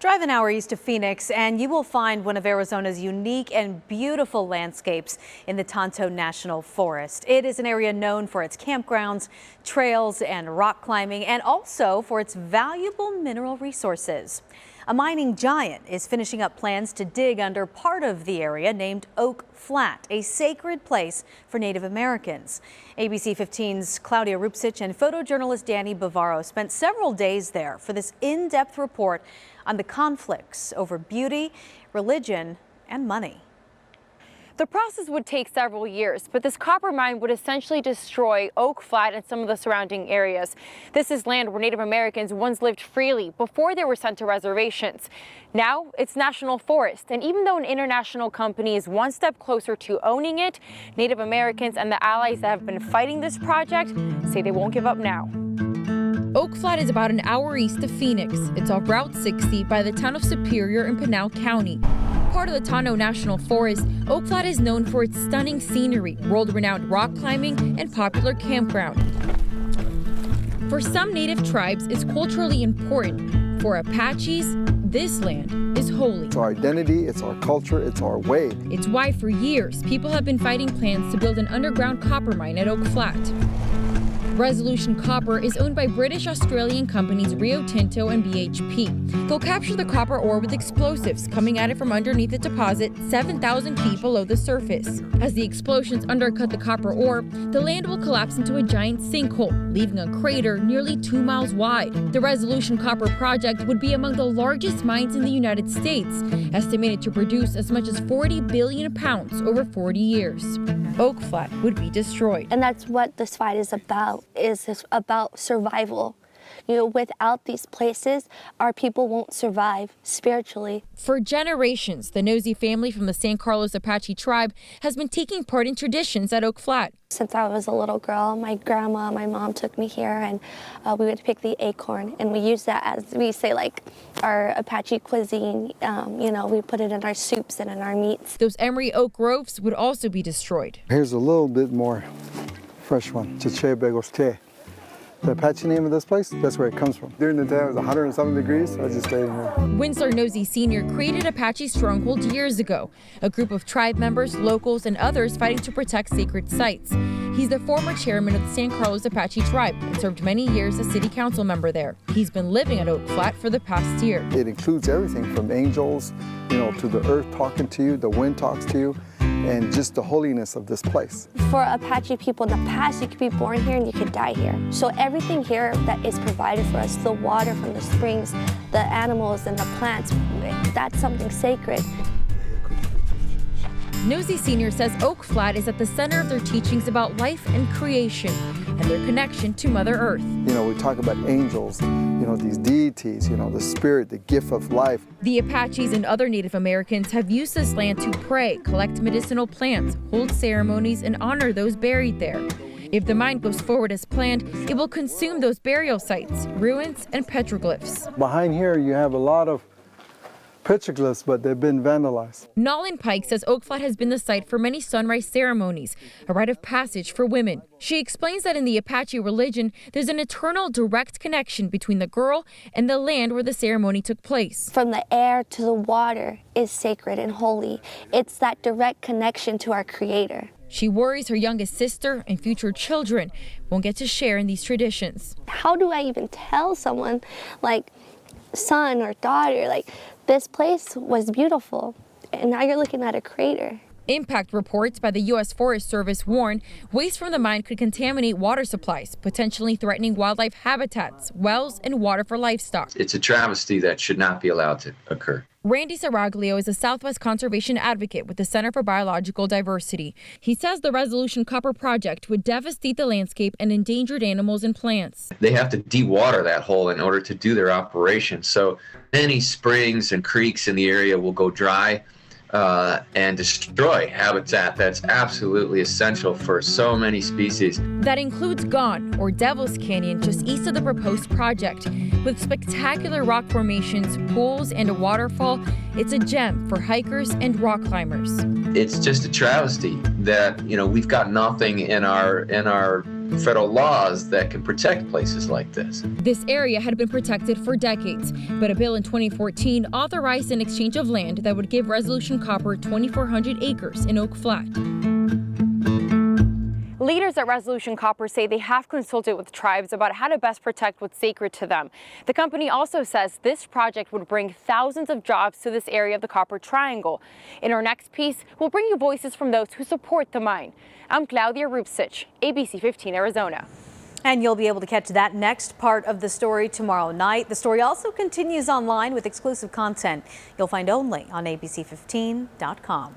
Drive an hour east of Phoenix and you will find one of Arizona's unique and beautiful landscapes in the Tonto National Forest. It is an area known for its campgrounds, trails, and rock climbing, and also for its valuable mineral resources. A mining giant is finishing up plans to dig under part of the area named Oak Flat, a sacred place for Native Americans. ABC 15's Claudia Rupsich and photojournalist Danny Bavaro spent several days there for this in-depth report on the conflicts over beauty, religion, and money. The process would take several years, but this copper mine would essentially destroy Oak Flat and some of the surrounding areas. This is land where Native Americans once lived freely before they were sent to reservations. Now it's national forest, and even though an international company is one step closer to owning it, Native Americans and the allies that have been fighting this project say they won't give up now. Oak Flat is about an hour east of Phoenix. It's off Route 60 by the town of Superior in Pinal County. Part of the Tonto National Forest, Oak Flat is known for its stunning scenery, world-renowned rock climbing, and popular campground. For some native tribes, it's culturally important. For Apaches, this land is holy. It's our identity, it's our culture, it's our way. It's why for years, people have been fighting plans to build an underground copper mine at Oak Flat. Resolution Copper is owned by British-Australian companies Rio Tinto and BHP. They'll capture the copper ore with explosives coming at it from underneath the deposit 7,000 feet below the surface. As the explosions undercut the copper ore, the land will collapse into a giant sinkhole, leaving a crater nearly 2 miles wide. The Resolution Copper project would be among the largest mines in the United States, estimated to produce as much as 40 billion pounds over 40 years. Oak Flat would be destroyed. And that's what this fight is about survival. You know, without these places, our people won't survive spiritually. For generations, the Nosey family from the San Carlos Apache tribe has been taking part in traditions at Oak Flat. Since I was a little girl, my grandma, my mom took me here, and we would pick the acorn, and we use that as, we say, like our Apache cuisine. You know, we put it in our soups and in our meats. Those emery oak groves would also be destroyed. Here's a little bit more fresh one, Chiche. The Apache name of this place, that's where it comes from. During the day, it was 107 degrees, I just stayed in here. Winslow Nosey Sr. created Apache Stronghold years ago, a group of tribe members, locals, and others fighting to protect sacred sites. He's the former chairman of the San Carlos Apache tribe and served many years as city council member there. He's been living at Oak Flat for the past year. It includes everything from angels, you know, to the earth talking to you, the wind talks to you, and just the holiness of this place. For Apache people in the past, you could be born here and you could die here. So everything here that is provided for us, the water from the springs, the animals and the plants, that's something sacred. Nosey Sr. says Oak Flat is at the center of their teachings about life and creation and their connection to Mother Earth. You know, we talk about angels, you know, these deities, you know, the spirit, the gift of life. The Apaches and other Native Americans have used this land to pray, collect medicinal plants, hold ceremonies, and honor those buried there. If the mine goes forward as planned, it will consume those burial sites, ruins, and petroglyphs. Behind here, you have a lot of petroglyphs, but they've been vandalized. Nolan Pike says Oak Flat has been the site for many sunrise ceremonies, a rite of passage for women. She explains that in the Apache religion, there's an eternal direct connection between the girl and the land where the ceremony took place. From the air to the water is sacred and holy. It's that direct connection to our Creator. She worries her youngest sister and future children won't get to share in these traditions. How do I even tell someone, like, son or daughter, like, this place was beautiful, and now you're looking at a crater? Impact reports by the U.S. Forest Service warn waste from the mine could contaminate water supplies, potentially threatening wildlife habitats, wells, and water for livestock. It's a travesty that should not be allowed to occur. Randy Saraglio is a Southwest conservation advocate with the Center for Biological Diversity. He says the Resolution Copper project would devastate the landscape and endangered animals and plants. They have to dewater that hole in order to do their operation. So many springs and creeks in the area will go dry and destroy habitat that's absolutely essential for so many species. That includes Gone, or Devil's Canyon, just east of the proposed project. With spectacular rock formations, pools, and a waterfall, it's a gem for hikers and rock climbers. It's just a travesty that, you know, we've got nothing in our federal laws that can protect places like this. This area had been protected for decades, but a bill in 2014 authorized an exchange of land that would give Resolution Copper 2,400 acres in Oak Flat. Leaders at Resolution Copper say they have consulted with tribes about how to best protect what's sacred to them. The company also says this project would bring thousands of jobs to this area of the Copper Triangle. In our next piece, we'll bring you voices from those who support the mine. I'm Claudia Rupsich, ABC 15 Arizona. And you'll be able to catch that next part of the story tomorrow night. The story also continues online with exclusive content you'll find only on abc15.com.